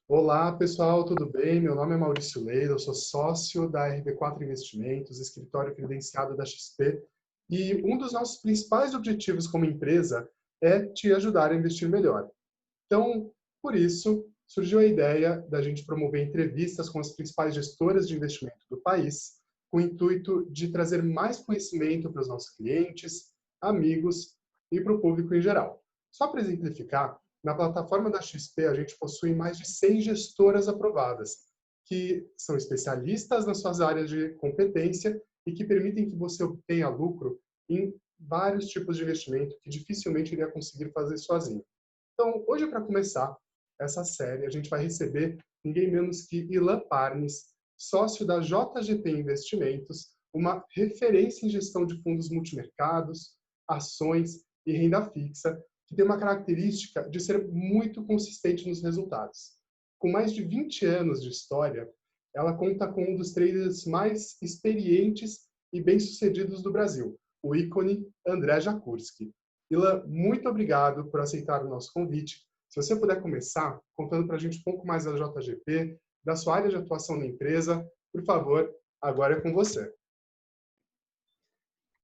Olá, pessoal, tudo bem? Meu nome é Maurício Leida, eu sou sócio da RB4 Investimentos, escritório credenciado da XP, e um dos nossos principais objetivos como empresa é te ajudar a investir melhor. Então, por isso, surgiu a ideia da gente promover entrevistas com as principais gestoras de investimento do país, com o intuito de trazer mais conhecimento para os nossos clientes, amigos e para o público em geral. Só para exemplificar, na plataforma da XP a gente possui mais de 100 gestoras aprovadas, que são especialistas nas suas áreas de competência e que permitem que você obtenha lucro em vários tipos de investimento que dificilmente iria conseguir fazer sozinho. Então, hoje, para começar essa série, a gente vai receber ninguém menos que Ilan Parnes, sócio da JGP Investimentos, uma referência em gestão de fundos multimercados, ações e renda fixa, que tem uma característica de ser muito consistente nos resultados. Com mais de 20 anos de história, ela conta com um dos traders mais experientes e bem-sucedidos do Brasil, o ícone André Jakurski. Ilan, muito obrigado por aceitar o nosso convite. Se você puder começar contando para a gente um pouco mais da JGP, da sua área de atuação na empresa, por favor, agora é com você.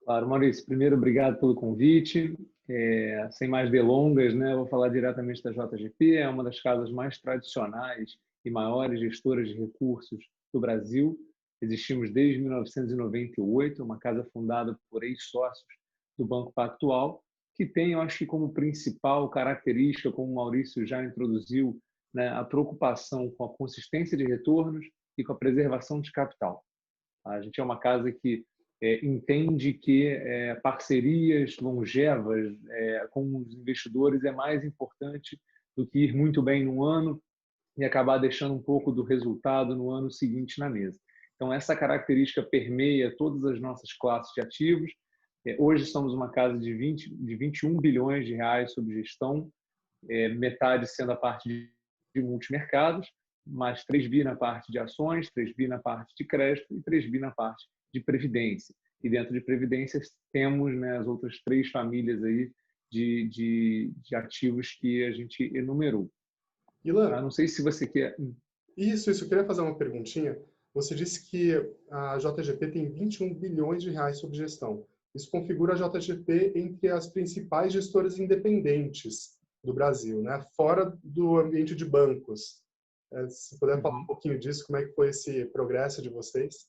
Claro, Maurício, primeiro, obrigado pelo convite. Sem mais delongas, né, eu vou falar diretamente da JGP, é uma das casas mais tradicionais e maiores gestoras de recursos do Brasil. Existimos desde 1998, uma casa fundada por ex-sócios do Banco Pactual, que tem, eu acho que como principal característica, como o Maurício já introduziu, né, a preocupação com a consistência de retornos e com a preservação de capital. A gente é uma casa que entende que parcerias longevas com os investidores é mais importante do que ir muito bem no ano e acabar deixando um pouco do resultado no ano seguinte na mesa. Então, essa característica permeia todas as nossas classes de ativos. Hoje somos uma casa de 21 bilhões de reais sob gestão, metade sendo a parte de multimercados, mais 3 bi na parte de ações, 3 bi na parte de crédito e 3 bi na parte de previdência. E dentro de previdência temos, né, as outras 3 famílias aí de ativos que a gente enumerou. Ilan, não sei se você quer... Isso, eu queria fazer uma perguntinha. Você disse que a JGP tem 21 bilhões de reais sob gestão. Isso configura a JGP entre as principais gestoras independentes do Brasil, né? Fora do ambiente de bancos. Se puder falar um pouquinho disso, como é que foi esse progresso de vocês?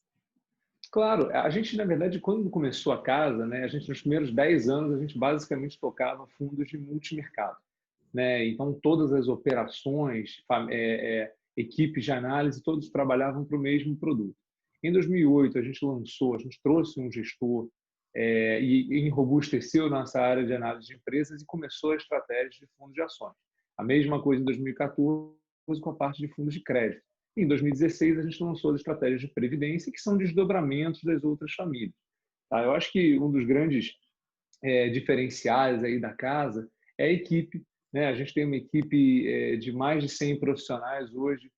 Claro, a gente, na verdade, quando começou a casa, né, a gente, nos primeiros 10 anos, a gente basicamente tocava fundos de multimercado, né? Então, todas as operações, equipes de análise, todos trabalhavam para o mesmo produto. Em 2008, a gente trouxe um gestor e enrobusteceu nossa área de análise de empresas e começou a estratégia de fundos de ações. A mesma coisa em 2014 com a parte de fundos de crédito. Em 2016, a gente lançou as estratégias de previdência, que são desdobramentos das outras famílias. Tá? Eu acho que um dos grandes diferenciais aí da casa é a equipe. Né? A gente tem uma equipe de mais de 100 profissionais hoje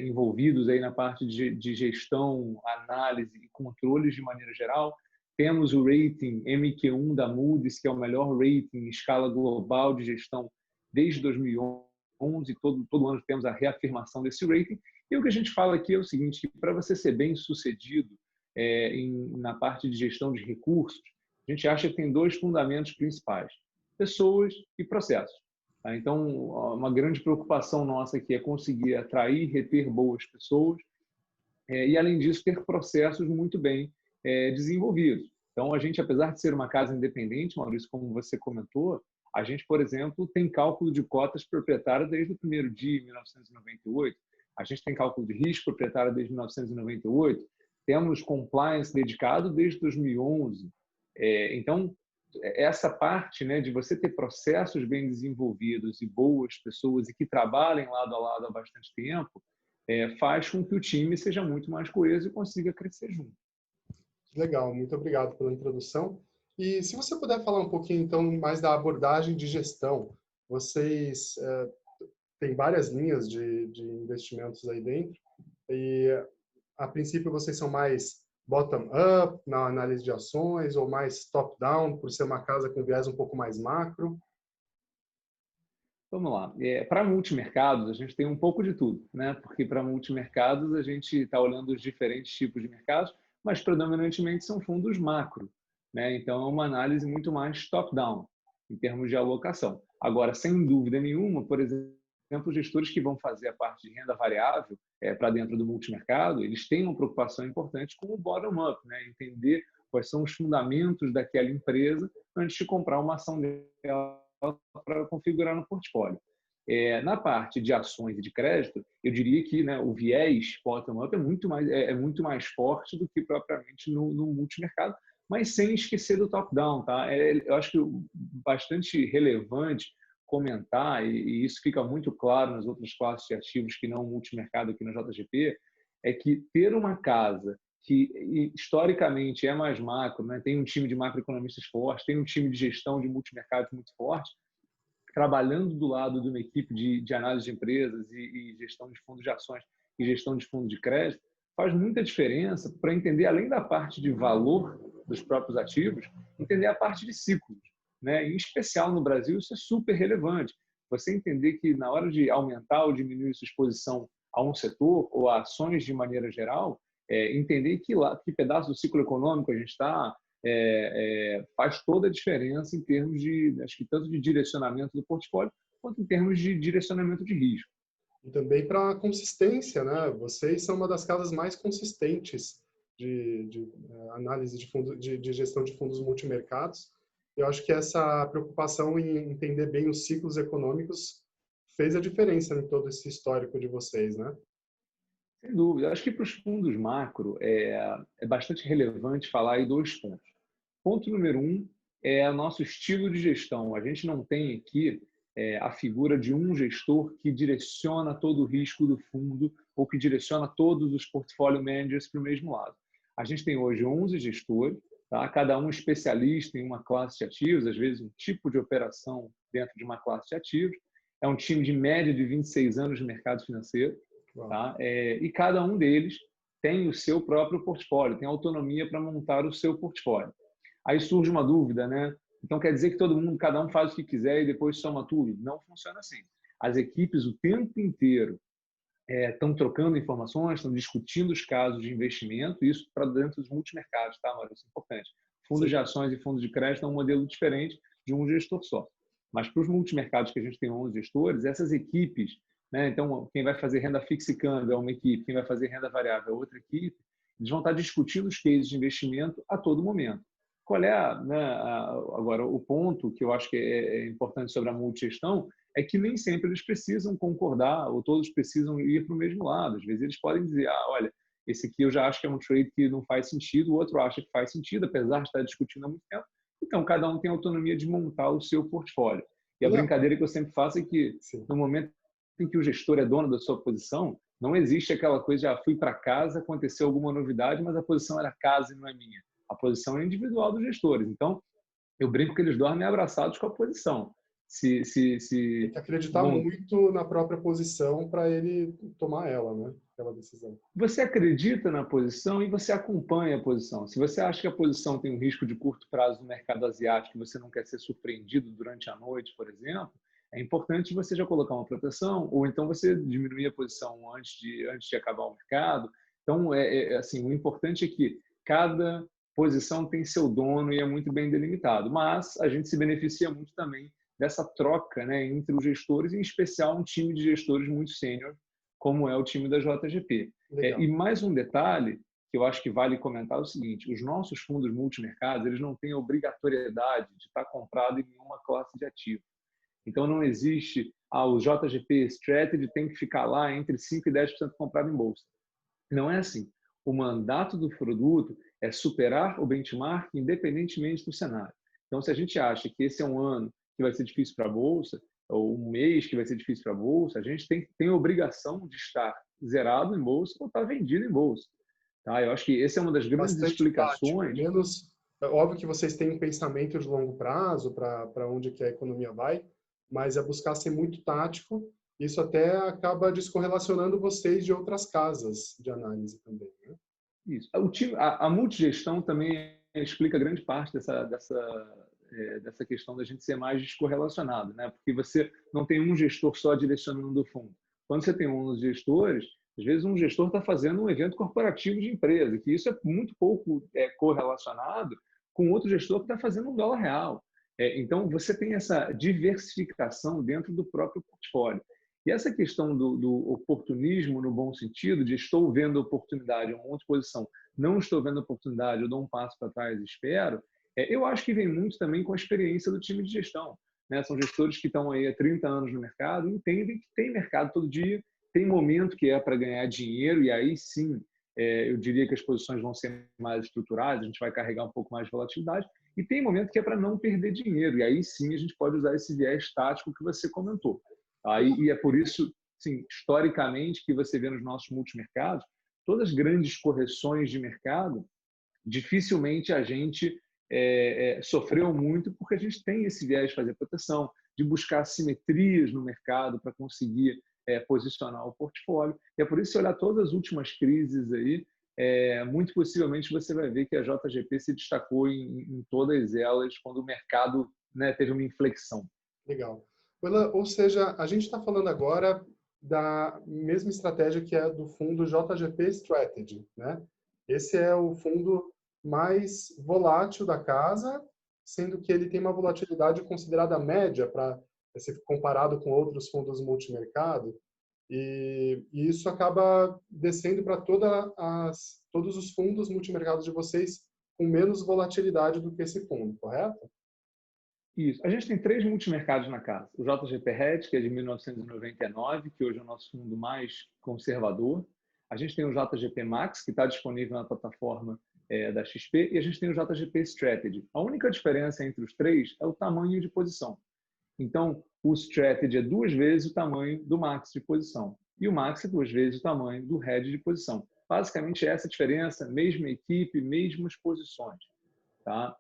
envolvidos aí na parte de gestão, análise e controles de maneira geral. Temos o rating MQ1 da Moody's, que é o melhor rating em escala global de gestão desde 2011. Todo ano temos a reafirmação desse rating. E o que a gente fala aqui é o seguinte: para você ser bem sucedido na parte de gestão de recursos, a gente acha que tem 2 fundamentos principais: pessoas e processos. Tá? Então, uma grande preocupação nossa aqui é conseguir atrair e reter boas pessoas e, além disso, ter processos muito bem desenvolvidos. Então, a gente, apesar de ser uma casa independente, Maurício, como você comentou, a gente, por exemplo, tem cálculo de cotas proprietárias desde o primeiro dia, em 1998. A gente tem cálculo de risco proprietário desde 1998. Temos compliance dedicado desde 2011. Então, essa parte, né, de você ter processos bem desenvolvidos e boas pessoas e que trabalhem lado a lado há bastante tempo, faz com que o time seja muito mais coeso e consiga crescer junto. Legal, muito obrigado pela introdução. E se você puder falar um pouquinho, então, mais da abordagem de gestão. Vocês têm várias linhas de investimentos aí dentro e, a princípio, vocês são mais bottom-up na análise de ações ou mais top-down, por ser uma casa com viés um pouco mais macro? Vamos lá. Para multimercados, a gente tem um pouco de tudo, né? Porque para multimercados, a gente está olhando os diferentes tipos de mercados, mas predominantemente são fundos macro, né? Então, é uma análise muito mais top-down, em termos de alocação. Agora, sem dúvida nenhuma, por exemplo, os gestores que vão fazer a parte de renda variável para dentro do multimercado, eles têm uma preocupação importante com o bottom-up, né? Entender quais são os fundamentos daquela empresa antes de comprar uma ação dela para configurar no portfólio. Na parte de ações e de crédito, eu diria que, né, o viés bottom-up é muito mais forte do que propriamente no multimercado, mas sem esquecer do top-down. Tá? Eu acho que bastante relevante comentar, e isso fica muito claro nas outras classes de ativos que não o multimercado aqui na JGP, é que ter uma casa que historicamente é mais macro, né? Tem um time de macroeconomistas forte, tem um time de gestão de multimercados muito forte, trabalhando do lado de uma equipe de análise de empresas e gestão de fundos de ações e gestão de fundos de crédito, faz muita diferença para entender, além da parte de valor dos próprios ativos, entender a parte de ciclos. Né? Em especial no Brasil, isso é super relevante. Você entender que na hora de aumentar ou diminuir sua exposição a um setor ou a ações de maneira geral, entender que pedaço do ciclo econômico a gente está, faz toda a diferença em termos de, acho que tanto de direcionamento do portfólio, quanto em termos de direcionamento de risco. E também para consistência, né? Vocês são uma das casas mais consistentes de análise de, fundo, de gestão de fundos multimercados. Eu acho que essa preocupação em entender bem os ciclos econômicos fez a diferença em todo esse histórico de vocês, né? Sem dúvida. Acho que para os fundos macro é bastante relevante falar em 2 pontos. Ponto número 1 é o nosso estilo de gestão. A gente não tem aqui a figura de um gestor que direciona todo o risco do fundo ou que direciona todos os portfólio managers para o mesmo lado. A gente tem hoje 11 gestores, tá? Cada um especialista em uma classe de ativos, às vezes um tipo de operação dentro de uma classe de ativos. É um time de média de 26 anos de mercado financeiro. Tá? E cada um deles tem o seu próprio portfólio, tem autonomia para montar o seu portfólio. Aí surge uma dúvida, né? Então quer dizer que todo mundo, cada um faz o que quiser e depois soma tudo? Não funciona assim. As equipes o tempo inteiro estão trocando informações, estão discutindo os casos de investimento, isso para dentro dos multimercados, tá, Mário? Isso é importante. Fundos de ações e fundos de crédito é um modelo diferente de um gestor só. Mas para os multimercados que a gente tem 11 gestores, essas equipes, né? Então, quem vai fazer renda fixa e câmbio é uma equipe, quem vai fazer renda variável é outra equipe, eles vão estar discutindo os cases de investimento a todo momento. Qual é agora o ponto que eu acho que é importante sobre a multigestão é que nem sempre eles precisam concordar ou todos precisam ir para o mesmo lado. Às vezes eles podem dizer, olha, esse aqui eu já acho que é um trade que não faz sentido, o outro acha que faz sentido, apesar de estar discutindo há muito tempo. Então, cada um tem autonomia de montar o seu portfólio. E a brincadeira que eu sempre faço é que, no momento em que o gestor é dono da sua posição, não existe aquela coisa de fui para casa, aconteceu alguma novidade, mas a posição era casa e não é minha. A posição é individual dos gestores. Então, eu brinco que eles dormem abraçados com a posição. Tem que acreditar muito na própria posição para ele tomar ela, né? Aquela decisão. Você acredita na posição e você acompanha a posição. Se você acha que a posição tem um risco de curto prazo no mercado asiático e você não quer ser surpreendido durante a noite, por exemplo, é importante você já colocar uma proteção ou então você diminuir a posição antes de acabar o mercado. Então, assim, o importante é que cada posição tem seu dono e é muito bem delimitado, mas a gente se beneficia muito também dessa troca, né, entre os gestores, em especial um time de gestores muito sênior, como é o time da JGP. E mais um detalhe que eu acho que vale comentar é o seguinte, os nossos fundos multimercados, eles não têm obrigatoriedade de estar comprado em nenhuma classe de ativo. Então não existe, o JGP Strategy tem que ficar lá entre 5% e 10% comprado em bolsa. Não é assim. O mandato do produto é superar o benchmark independentemente do cenário. Então, se a gente acha que esse é um ano que vai ser difícil para a Bolsa, ou um mês que vai ser difícil para a Bolsa, a gente tem a obrigação de estar zerado em Bolsa ou estar vendido em Bolsa. Tá? Eu acho que essa é uma das grandes explicações. Menos, é óbvio que vocês têm um pensamento de longo prazo para onde que a economia vai, mas é buscar ser muito tático. Isso até acaba descorrelacionando vocês de outras casas de análise também, né? Isso. O time, a multigestão também explica grande parte dessa questão da gente ser mais descorrelacionado, né? Porque você não tem um gestor só direcionando o fundo. Quando você tem 11 gestores, às vezes um gestor está fazendo um evento corporativo de empresa, que isso é muito pouco correlacionado com outro gestor que está fazendo um dólar real. Então, você tem essa diversificação dentro do próprio portfólio. E essa questão do oportunismo, no bom sentido, de estou vendo oportunidade em uma outra posição, não estou vendo oportunidade, eu dou um passo para trás e espero, eu acho que vem muito também com a experiência do time de gestão. Né? São gestores que estão aí há 30 anos no mercado, entendem que tem mercado todo dia, tem momento que é para ganhar dinheiro, e aí sim, eu diria que as posições vão ser mais estruturadas, a gente vai carregar um pouco mais de volatilidade, e tem momento que é para não perder dinheiro, e aí sim a gente pode usar esse viés tático que você comentou. E é por isso, sim, historicamente, que você vê nos nossos multimercados, todas as grandes correções de mercado, dificilmente a gente sofreu muito, porque a gente tem esse viés de fazer proteção, de buscar simetrias no mercado para conseguir posicionar o portfólio. E é por isso, se olhar todas as últimas crises aí, muito possivelmente você vai ver que a JGP se destacou em todas elas quando o mercado, né, teve uma inflexão. Legal. Ou seja, a gente está falando agora da mesma estratégia que é do fundo JGP Strategy, né? Esse é o fundo mais volátil da casa, sendo que ele tem uma volatilidade considerada média para ser comparado com outros fundos multimercado, e isso acaba descendo para todos os fundos multimercados de vocês com menos volatilidade do que esse fundo, correto? Isso. A gente tem 3 multimercados na casa. O JGP Hatch, que é de 1999, que hoje é o nosso fundo mais conservador. A gente tem o JGP Max, que está disponível na plataforma da XP. E a gente tem o JGP Strategy. A única diferença entre os 3 é o tamanho de posição. Então, o Strategy é 2 vezes o tamanho do Max de posição. E o Max é 2 vezes o tamanho do Hedge de posição. Basicamente, essa diferença, mesma equipe, mesmas posições. Tá?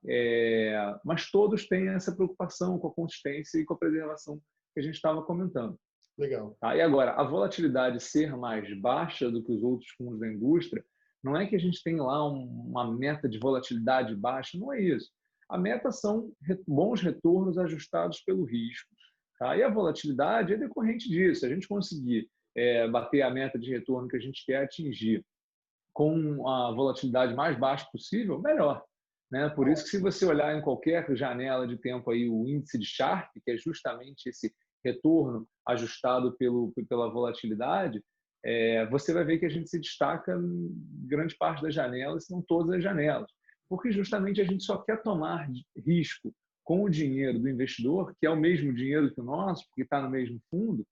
Mas todos têm essa preocupação com a consistência e com a preservação que a gente estava comentando. Legal. Tá? E agora, a volatilidade ser mais baixa do que os outros fundos da indústria, não é que a gente tem lá uma meta de volatilidade baixa, não é isso. A meta são bons retornos ajustados pelo risco. Tá? E a volatilidade é decorrente disso. Se a gente conseguir bater a meta de retorno que a gente quer atingir com a volatilidade mais baixa possível, melhor. Né? Por isso que se você olhar em qualquer janela de tempo aí o índice de Sharpe, que é justamente esse retorno ajustado pela volatilidade, você vai ver que a gente se destaca em grande parte das janelas, se não todas as janelas, porque justamente a gente só quer tomar risco com o dinheiro do investidor, que é o mesmo dinheiro que o nosso, porque está no mesmo fundo,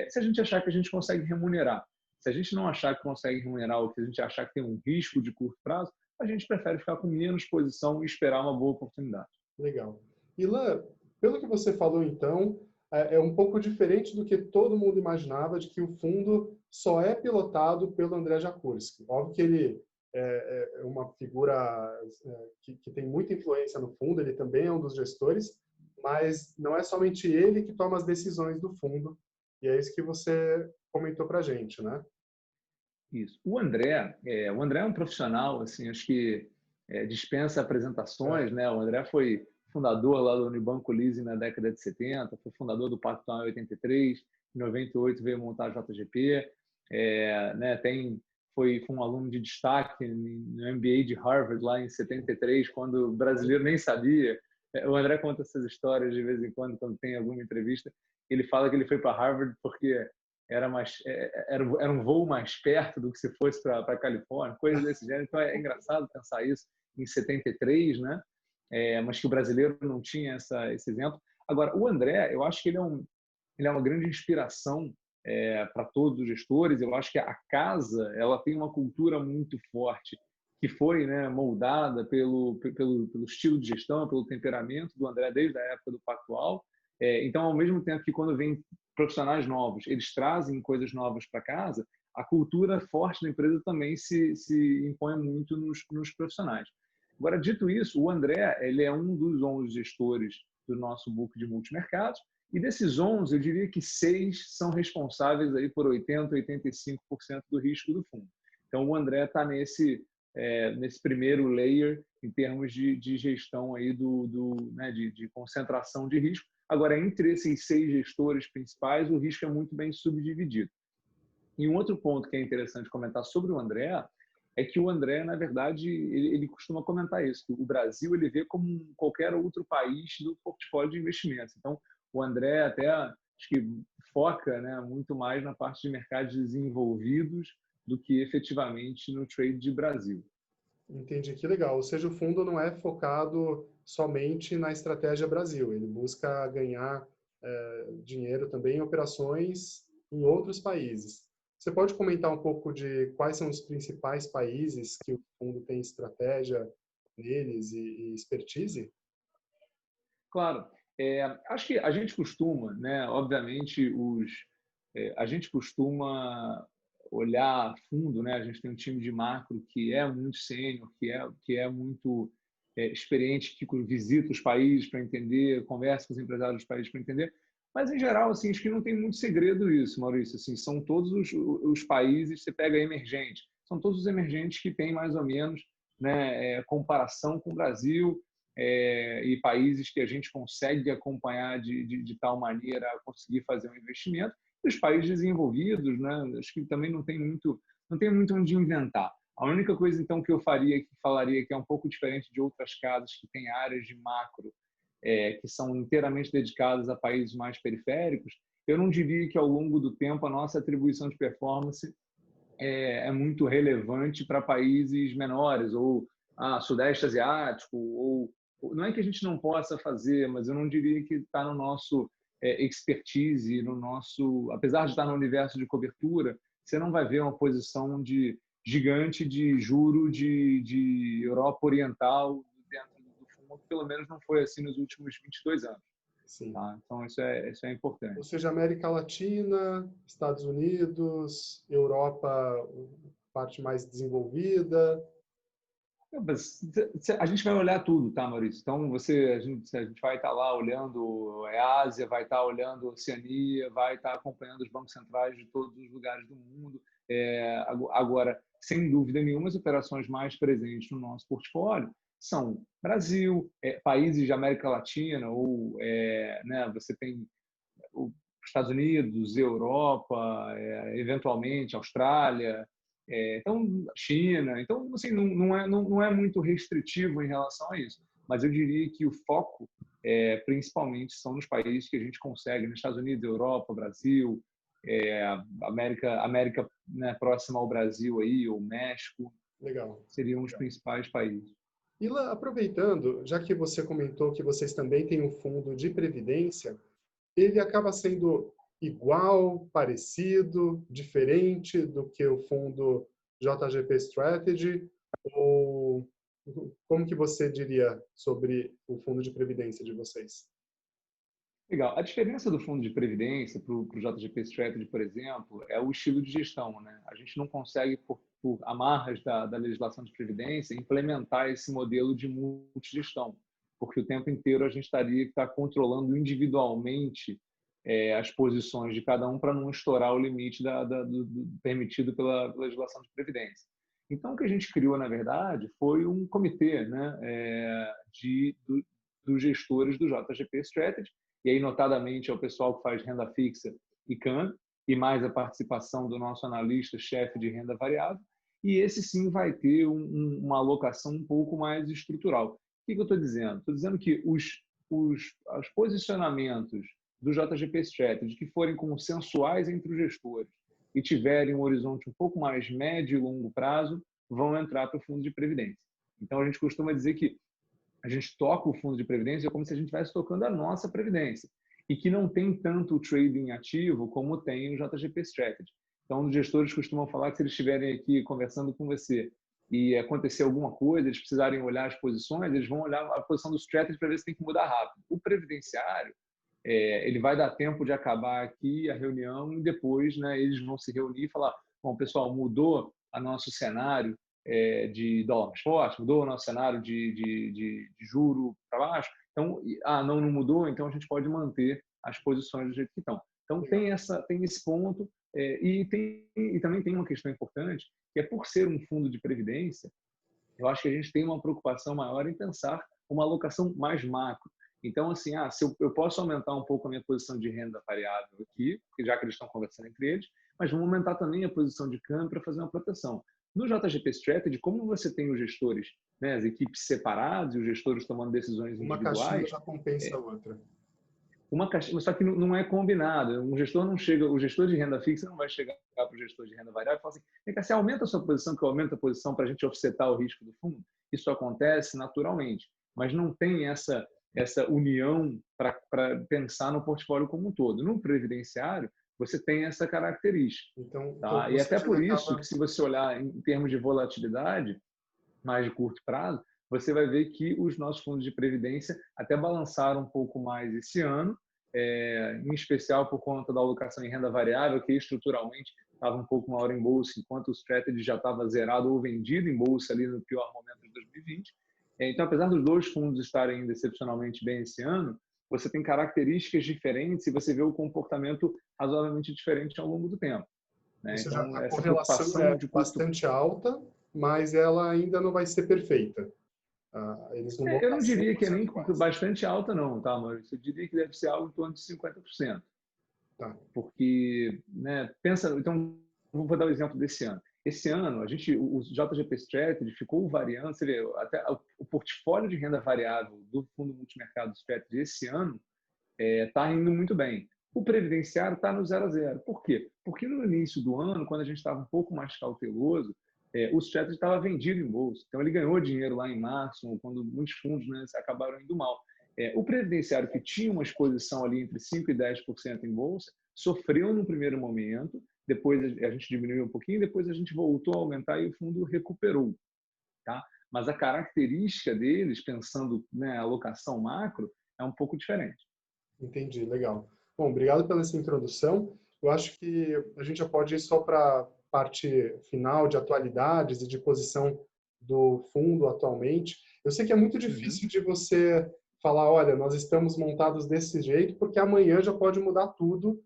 se a gente achar que a gente consegue remunerar. Se a gente não achar que consegue remunerar ou que a gente achar que tem um risco de curto prazo, a gente prefere ficar com menos posição e esperar uma boa oportunidade. Legal. Ilan, pelo que você falou então, é um pouco diferente do que todo mundo imaginava de que o fundo só é pilotado pelo André Jakurski. Óbvio que ele é uma figura que tem muita influência no fundo, ele também é um dos gestores, mas não é somente ele que toma as decisões do fundo, e é isso que você comentou para a gente, né? Isso. O André é um profissional, assim, acho que dispensa apresentações, né? O André foi fundador lá do Unibanco Leasing na década de 70, foi fundador do Pactual em 83, em 98 veio montar a JGP, né? Foi um aluno de destaque no MBA de Harvard lá em 73, quando o brasileiro nem sabia. O André conta essas histórias de vez em quando tem alguma entrevista. Ele fala que ele foi para Harvard porque era um voo mais perto do que se fosse para a Califórnia, coisas desse gênero. Então é engraçado pensar isso em 73, né? Mas que o brasileiro não tinha esse exemplo. Agora, o André, eu acho que ele é uma grande inspiração para todos os gestores. Eu acho que a casa ela tem uma cultura muito forte que foi, né, moldada pelo estilo de gestão, pelo temperamento do André desde a época do Pactual. Então, ao mesmo tempo que quando vem profissionais novos, eles trazem coisas novas para casa, a cultura forte da empresa também se impõe muito nos profissionais. Agora, dito isso, o André ele é um dos 11 gestores do nosso book de multimercados, e desses 11, eu diria que 6 são responsáveis aí por 80%, 85% do risco do fundo. Então, o André está nesse primeiro layer em termos de gestão aí né, de concentração de risco. Agora, entre esses 6 gestores principais, o risco é muito bem subdividido. E um outro ponto que é interessante comentar sobre o André é que o André, na verdade, ele costuma comentar isso, que o Brasil ele vê como qualquer outro país do portfólio de investimentos. Então, o André até acho que foca, né, muito mais na parte de mercados desenvolvidos do que efetivamente no trade de Brasil. Entendi, que legal. Ou seja, o fundo não é focado somente na estratégia Brasil, ele busca ganhar dinheiro também em operações em outros países. Você pode comentar um pouco de quais são os principais países que o fundo tem estratégia neles e expertise? Claro, acho que a gente costuma, né, obviamente, a gente costuma olhar a fundo, né? A gente tem um time de macro que é muito sênior, que é muito experiente, que visita os países para entender, conversa com os empresários dos países para entender. Mas, em geral, assim, acho que não tem muito segredo isso, Maurício. Assim, são todos os países, você pega emergente, são todos os emergentes que têm mais ou menos, né, comparação com o Brasil, e países que a gente consegue acompanhar de tal maneira a conseguir fazer um investimento. E os países desenvolvidos, né, acho que também não tem muito onde inventar. A única coisa, então, que eu falaria que é um pouco diferente de outras casas que têm áreas de macro que são inteiramente dedicadas a países mais periféricos, eu não diria que ao longo do tempo a nossa atribuição de performance é muito relevante para países menores, ou Sudeste Asiático, ou não é que a gente não possa fazer, mas eu não diria que está no nosso expertise, no nosso, apesar de estar no universo de cobertura, você não vai ver uma posição de gigante de juro de Europa Oriental dentro do fundo, pelo menos não foi assim nos últimos 22 anos. Sim. Tá? Então, isso é Ou importante. seja, América Latina, Estados Unidos, Europa, parte mais desenvolvida. A gente vai olhar tudo, tá, Maurício? Então, a gente vai estar lá olhando a Ásia, vai estar olhando a Oceania, vai estar acompanhando os bancos centrais de todos os lugares do mundo. Agora, sem dúvida nenhuma, as operações mais presentes no nosso portfólio são Brasil, países de América Latina, ou né, você tem os Estados Unidos, Europa, eventualmente Austrália, então China. Então, assim, não é muito restritivo em relação a isso. Mas eu diria que o foco, principalmente, são nos países que a gente consegue, nos Estados Unidos, Europa, Brasil, América, né, próxima ao Brasil aí, ou México, Legal. seriam os principais países. Ila, aproveitando, já que você comentou que vocês também têm um fundo de previdência, ele acaba sendo igual, parecido, diferente do que o fundo JGP Strategy? Ou como que você diria sobre o fundo de previdência de vocês? Legal. A diferença do fundo de previdência para o JGP Strategy, por exemplo, é o estilo de gestão, né? A gente não consegue, por amarras da legislação de previdência, implementar esse modelo de multigestão, porque o tempo inteiro a gente teria que estar controlando individualmente as posições de cada um para não estourar o limite do permitido pela legislação de previdência. Então, o que a gente criou, na verdade, foi um comitê, né, dos gestores do JGP Strategy, e aí, notadamente, é o pessoal que faz renda fixa e câmbio, e mais a participação do nosso analista-chefe de renda variável, e esse sim vai ter uma alocação um pouco mais estrutural. O que eu estou dizendo? Estou dizendo que os posicionamentos do JGP Strategy que forem consensuais entre os gestores e tiverem um horizonte um pouco mais médio e longo prazo, vão entrar para o fundo de previdência. Então, a gente costuma dizer que a gente toca o fundo de previdência como se a gente estivesse tocando a nossa previdência, e que não tem tanto trading ativo como tem o JGP Strategy. Então, os gestores costumam falar que se eles estiverem aqui conversando com você e acontecer alguma coisa, eles precisarem olhar as posições, eles vão olhar a posição do strategy para ver se tem que mudar rápido. O previdenciário, ele vai dar tempo de acabar aqui a reunião e depois, né, eles vão se reunir e falar, bom, pessoal, mudou o nosso cenário de dólar mais forte, mudou o nosso cenário de juro para baixo, então, não mudou, então a gente pode manter as posições do jeito que estão. Então, tem esse ponto, e também tem uma questão importante, que é por ser um fundo de previdência, eu acho que a gente tem uma preocupação maior em pensar uma alocação mais macro. Então, assim, se eu posso aumentar um pouco a minha posição de renda variável aqui, já que eles estão conversando entre eles, mas vamos aumentar também a posição de câmbio para fazer uma proteção. No JGP Strategy, como você tem os gestores, né, as equipes separadas e os gestores tomando decisões Uma caixinha individuais, já compensa a outra. uma caixinha, só que não é combinado. Um gestor não chega, o gestor de renda fixa não vai chegar para o gestor de renda variável e falar assim: vem cá, você aumenta a sua posição, que eu aumento a posição para a gente offsetar o risco do fundo. Isso acontece naturalmente, mas não tem essa união para pensar no portfólio como um todo. No previdenciário, você tem essa característica. Então Tá? E você até por isso acaba... que, se você olhar em termos de volatilidade, mais de curto prazo, você vai ver que os nossos fundos de previdência até balançaram um pouco mais esse ano, em especial por conta da alocação em renda variável, que estruturalmente estava um pouco maior em bolsa, enquanto o strategy já estava zerado ou vendido em bolsa ali no pior momento de 2020. Então, apesar dos dois fundos estarem excepcionalmente bem esse ano, você tem características diferentes e você vê o comportamento razoavelmente diferente ao longo do tempo, Ou né? seja, Então, a essa correlação preocupação é de curto... bastante alta, mas ela ainda não vai ser perfeita. Eles não vão Eu estar não diria que é 100% nem iguais. bastante alta, não, tá, Maurício? Eu diria que deve ser algo em torno de 50%. Tá. Porque, né, pensa, então, vou dar o exemplo desse ano. Esse ano, o JGP Strategy ficou variando, você vê, até o portfólio de renda variável do Fundo Multimercado Strategy esse ano está indo muito bem. O previdenciário está no 0 a 0. Por quê? Porque no início do ano, quando a gente estava um pouco mais cauteloso, o strategy estava vendido em bolsa. Então, ele ganhou dinheiro lá em março, quando muitos fundos, né, acabaram indo mal. O previdenciário, que tinha uma exposição ali entre 5% e 10% em bolsa, sofreu no primeiro momento, depois a gente diminuiu um pouquinho, depois a gente voltou a aumentar e o fundo recuperou. Tá? Mas a característica deles, pensando na alocação macro, é um pouco diferente. Entendi, legal. Bom, obrigado pela essa introdução. Eu acho que a gente já pode ir só para a parte final de atualidades e de posição do fundo atualmente. Eu sei que é muito Uhum. difícil de você falar, olha, nós estamos montados desse jeito, porque amanhã já pode mudar tudo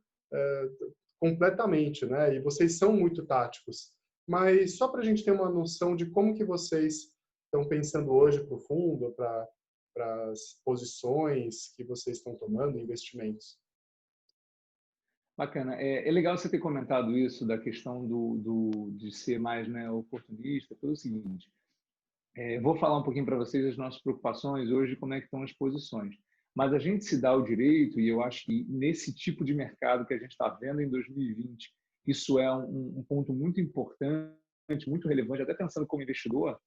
completamente, né? E vocês são muito táticos. Mas só para a gente ter uma noção de como que vocês estão pensando hoje para o fundo, para as posições que vocês estão tomando, investimentos. Bacana. É legal você ter comentado isso da questão de ser mais, né, oportunista, pelo seguinte. Vou falar um pouquinho para vocês as nossas preocupações hoje, como é que estão as posições. Mas a gente se dá o direito, e eu acho que nesse tipo de mercado que a gente está vendo em 2020, isso é um ponto muito importante, muito relevante, até pensando como investidor,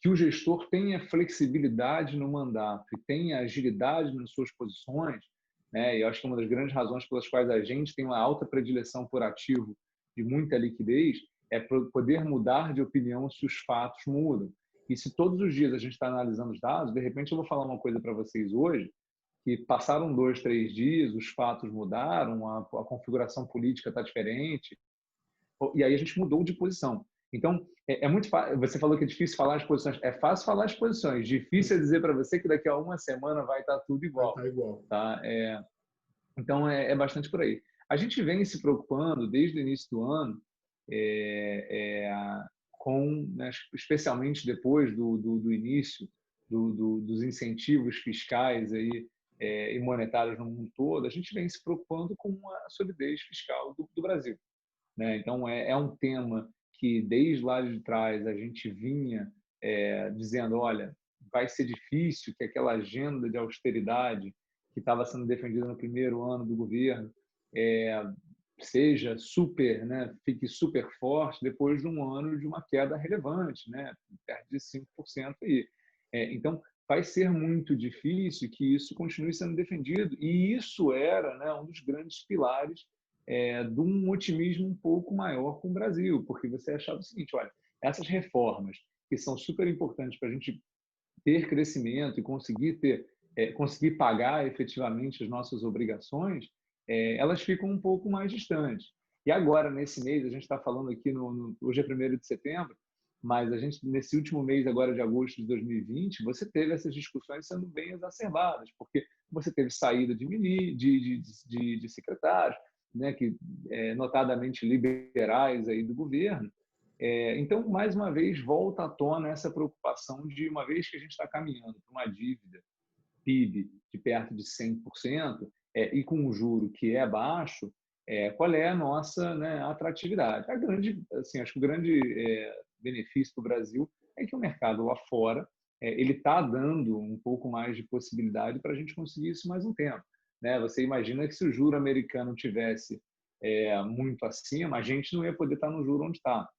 que o gestor tenha flexibilidade no mandato e tenha agilidade nas suas posições, né? E eu acho que uma das grandes razões pelas quais a gente tem uma alta predileção por ativo de muita liquidez é poder mudar de opinião se os fatos mudam. E se todos os dias a gente está analisando os dados, de repente eu vou falar uma coisa para vocês hoje, que passaram 2, 3 dias, os fatos mudaram, a configuração política está diferente, e aí a gente mudou de posição. Então, muito fácil. Você falou que é difícil falar as posições. É fácil falar as posições. Difícil é dizer para você que daqui a uma semana vai estar tudo Vai igual. estar igual. Tá? Então, bastante por aí. A gente vem se preocupando desde o início do ano com, né, especialmente depois do início dos incentivos fiscais aí, e monetários no mundo todo, a gente vem se preocupando com a solidez fiscal do Brasil, né? Então, é um tema que, desde lá de trás, a gente vinha dizendo, olha, vai ser difícil que aquela agenda de austeridade que estava sendo defendida no primeiro ano do governo seja super, né, fique super forte depois de um ano de uma queda relevante, né, perto de 5% aí. Então, vai ser muito difícil que isso continue sendo defendido, e isso era, né, um dos grandes pilares de um otimismo um pouco maior com o Brasil, porque você achava o seguinte, olha, essas reformas que são super importantes para a gente ter crescimento e conseguir pagar efetivamente as nossas obrigações, elas ficam um pouco mais distantes. E agora, nesse mês, a gente está falando aqui, hoje é 1º de setembro, mas a gente, nesse último mês agora de agosto de 2020, você teve essas discussões sendo bem exacerbadas, porque você teve saída de secretários, né, que notadamente liberais aí do governo, Então, mais uma vez, volta à tona essa preocupação de, uma vez que a gente está caminhando para uma dívida PIB de perto de 100%, e com um juro que é baixo, qual é a nossa, né, atratividade? Assim, acho que o grande benefício do Brasil é que o mercado lá fora ele está dando um pouco mais de possibilidade para a gente conseguir isso mais um tempo. Né? Você imagina que se o juro americano tivesse muito acima, a gente não ia poder estar no juro onde está.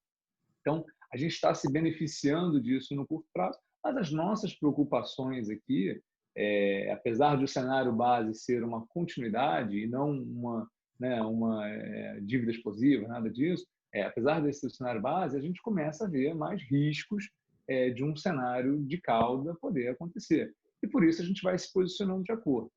Então, a gente está se beneficiando disso no curto prazo, mas as nossas preocupações aqui, apesar de o cenário base ser uma continuidade e não uma dívida explosiva, nada disso, apesar desse cenário base, a gente começa a ver mais riscos de um cenário de cauda poder acontecer. E por isso a gente vai se posicionando de acordo.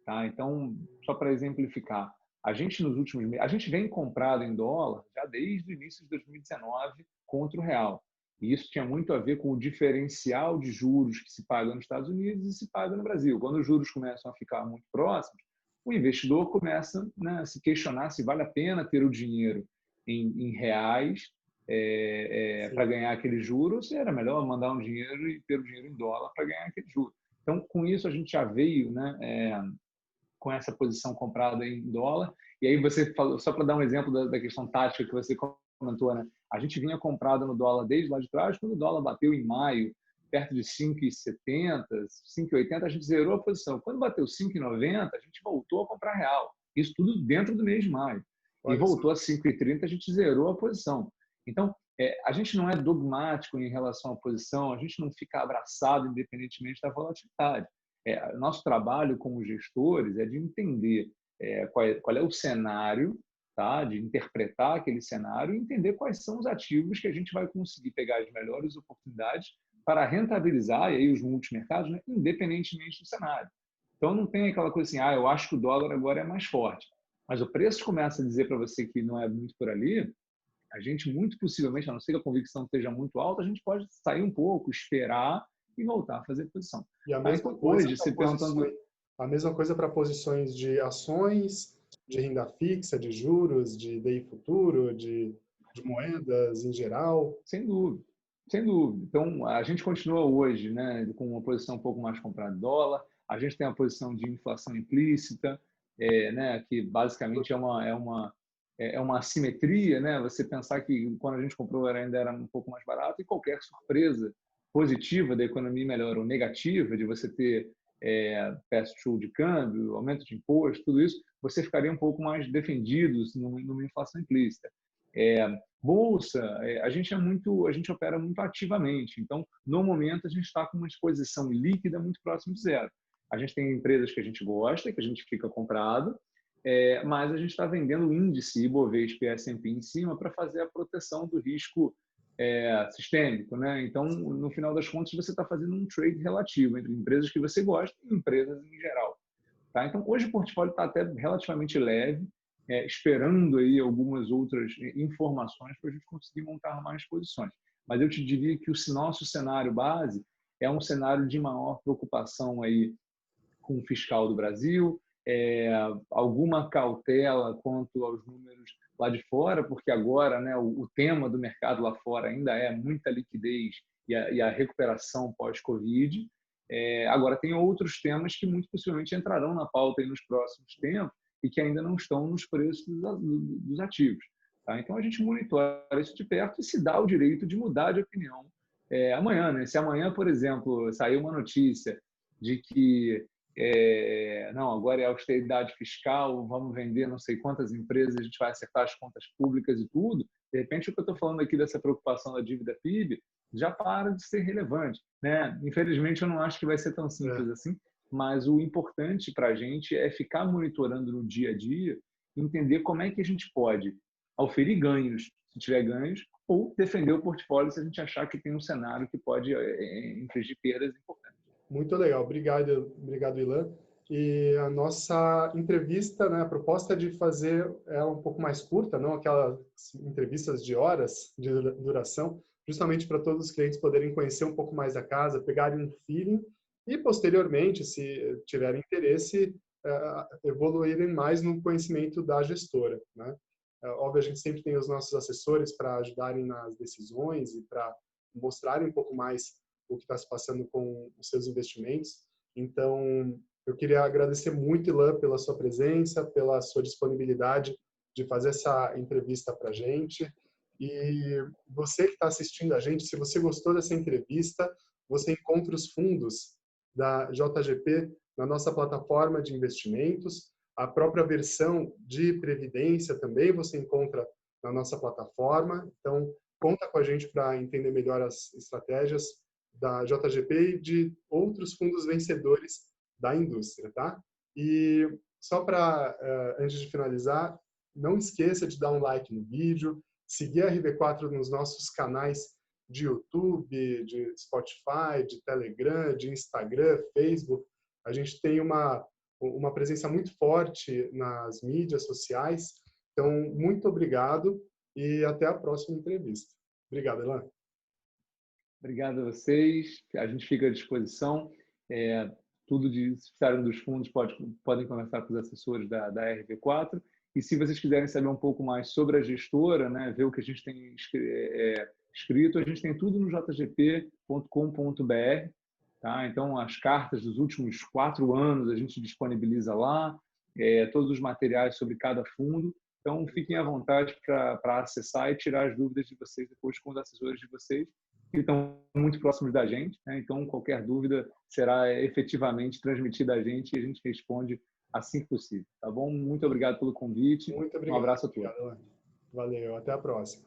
Tá? Então, só para exemplificar, a gente nos últimos meses, a gente vem comprado em dólar já desde o início de 2019 contra o real. E isso tinha muito a ver com o diferencial de juros que se paga nos Estados Unidos e se paga no Brasil. Quando os juros começam a ficar muito próximos, o investidor começa, né, a se questionar se vale a pena ter o dinheiro em reais para ganhar aquele juro, ou se era melhor mandar um dinheiro e ter o dinheiro em dólar para ganhar aquele juro. Então, com isso, a gente já veio, né, com essa posição comprada em dólar. E aí você falou, só para dar um exemplo da questão tática que você comentou, né? A gente vinha comprado no dólar desde lá de trás, quando o dólar bateu em maio, perto de 5,70, 5,80, a gente zerou a posição. Quando bateu 5,90, a gente voltou a comprar real. Isso tudo dentro do mês de maio. E voltou a 5,30, a gente zerou a posição. Então, a gente não é dogmático em relação à posição, a gente não fica abraçado independentemente da volatilidade. Nosso trabalho como gestores é de entender qual é o cenário, tá? De interpretar aquele cenário e entender quais são os ativos que a gente vai conseguir pegar as melhores oportunidades para rentabilizar, e aí os multimercados, né, independentemente do cenário. Então, não tem aquela coisa assim, eu acho que o dólar agora é mais forte. Mas o preço começa a dizer para você que não é muito por ali, a gente muito possivelmente, a não ser que a convicção esteja muito alta, a gente pode sair um pouco, esperar e voltar a fazer posição. E a mesma coisa hoje, se perguntando... A mesma coisa para posições de ações, de renda fixa, de juros, de DI futuro, de moedas em geral. Sem dúvida, sem dúvida. Então, a gente continua hoje, né, com uma posição um pouco mais comprada em dólar, a gente tem uma posição de inflação implícita, né, que basicamente é uma assimetria, né? Você pensar que quando a gente comprou ainda era um pouco mais barato e qualquer surpresa positiva da economia melhor ou negativa de você ter pass-through de câmbio, aumento de imposto, tudo isso, você ficaria um pouco mais defendido numa inflação implícita. Bolsa, a gente opera muito ativamente. Então, no momento, a gente está com uma exposição líquida muito próxima de zero. A gente tem empresas que a gente gosta, que a gente fica comprado, mas a gente está vendendo o índice Ibovespa e S&P em cima para fazer a proteção do risco sistêmico, né? Então, no final das contas, você está fazendo um trade relativo entre empresas que você gosta e empresas em geral. Tá? Então, hoje o portfólio está até relativamente leve, esperando aí algumas outras informações para a gente conseguir montar mais posições. Mas eu te diria que o nosso cenário base é um cenário de maior preocupação aí com o fiscal do Brasil, alguma cautela quanto aos números lá de fora, porque agora, né, o tema do mercado lá fora ainda é muita liquidez e a recuperação pós-Covid. Agora, tem outros temas que muito possivelmente entrarão na pauta aí nos próximos tempos e que ainda não estão nos preços dos ativos. Tá? Então, a gente monitora isso de perto e se dá o direito de mudar de opinião amanhã. Né? Se amanhã, por exemplo, sair uma notícia de que não, agora é austeridade fiscal, vamos vender não sei quantas empresas, a gente vai acertar as contas públicas e tudo, de repente o que eu estou falando aqui dessa preocupação da dívida PIB já para de ser relevante. Né? Infelizmente, eu não acho que vai ser tão simples assim, mas o importante para a gente é ficar monitorando no dia a dia, entender como é que a gente pode oferir ganhos, se tiver ganhos, ou defender o portfólio se a gente achar que tem um cenário que pode infligir perdas importantes. Muito legal, obrigado, Ilan. E a nossa entrevista, né, a proposta é de fazer ela um pouco mais curta, não aquelas entrevistas de horas de duração, justamente para todos os clientes poderem conhecer um pouco mais da casa, pegarem um feeling e, posteriormente, se tiverem interesse, evoluírem mais no conhecimento da gestora. Né? Óbvio, a gente sempre tem os nossos assessores para ajudarem nas decisões e para mostrarem um pouco mais o que está se passando com os seus investimentos. Então, eu queria agradecer muito, Ilan, pela sua presença, pela sua disponibilidade de fazer essa entrevista para a gente. E você que está assistindo a gente, se você gostou dessa entrevista, você encontra os fundos da JGP na nossa plataforma de investimentos. A própria versão de previdência também você encontra na nossa plataforma. Então, conta com a gente para entender melhor as estratégias da JGP e de outros fundos vencedores da indústria, tá? E só para, antes de finalizar, não esqueça de dar um like no vídeo, seguir a RB4 nos nossos canais de YouTube, de Spotify, de Telegram, de Instagram, Facebook. A gente tem uma presença muito forte nas mídias sociais. Então, muito obrigado e até a próxima entrevista. Obrigado, Ilan. Obrigado a vocês. A gente fica à disposição. Tudo se precisarem dos fundos, podem conversar com os assessores da RB4. E se vocês quiserem saber um pouco mais sobre a gestora, né, ver o que a gente tem escrito, a gente tem tudo no jgp.com.br. Tá? Então, as cartas dos últimos 4 anos a gente disponibiliza lá, todos os materiais sobre cada fundo. Então, fiquem à vontade para acessar e tirar as dúvidas de vocês depois com os assessores de vocês, que estão muito próximos da gente. Né? Então, qualquer dúvida será efetivamente transmitida a gente e a gente responde assim que possível. Tá bom? Muito obrigado pelo convite. Muito obrigado. Um abraço a todos. Obrigado, valeu, até a próxima.